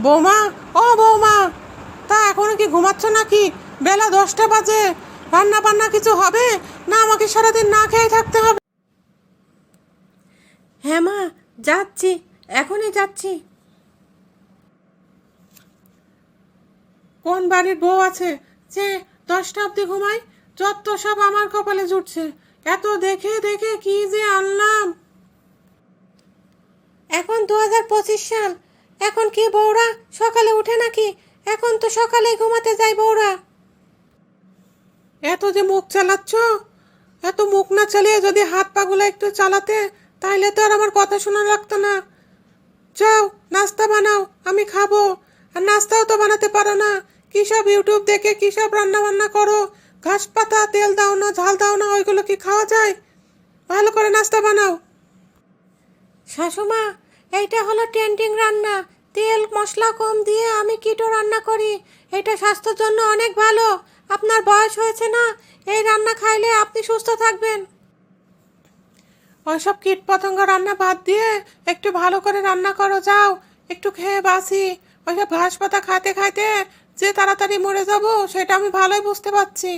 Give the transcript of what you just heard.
বৌমা, ও বৌমা, তা এখনো কি ঘুমাচ্ছ নাকি? বেলা 10টা বাজে। রান্না বান্না কিছু হবে না আমাকে সারাদিন না খেয়ে থাকতে হবে? হ্যাঁ মা, যাচ্ছি, এখনই যাচ্ছি। কোন বাড়ির বউ আছে যে 10টা অবধি ঘুমায়? যত সব আমার কপালে জুটছে। এত দেখে দেখে কি যে আনলাম। এখন 2025 সাল, এখন কি বউরা সকালে উঠে নাকি? এখন তো সকালে ঘুমাতে যায় বউরা। এত যে মুখ চালাচ্ছ, এত মুখ না চালিয়ে যদি হাত পাগুলো একটু চালাতে, তাইলে তো আর আমার কথা শোনা লাগতো না। যাও নাস্তা বানাও, আমি খাবো। আর নাস্তাও তো বানাতে পারো না। কী সব ইউটিউব দেখে কী সব রান্না বান্না করো। ঘাস পাতা, তেল দাও না, ঝাল দাও না, ওইগুলো কি খাওয়া যায়? ভালো করে নাস্তা বানাও। শাশুমা, এইটা হলো ট্রেন্ডিং রান্না। তেল মশলা কম দিয়ে আমি কিটো রান্না করি। এটা স্বাস্থ্যের জন্য অনেক ভালো। আপনার বয়স হয়েছে না, এই রান্না খাইলে আপনি সুস্থ থাকবেন। ওইসব কীট পতঙ্গ রান্না বাদ দিয়ে একটু ভালো করে রান্না করো, যাও। একটু খেয়ে বাসি। ওইসব ঘাস পাতা খাইতে খাইতে যে তাড়াতাড়ি মরে যাবো সেটা আমি ভালোই বুঝতে পারছি।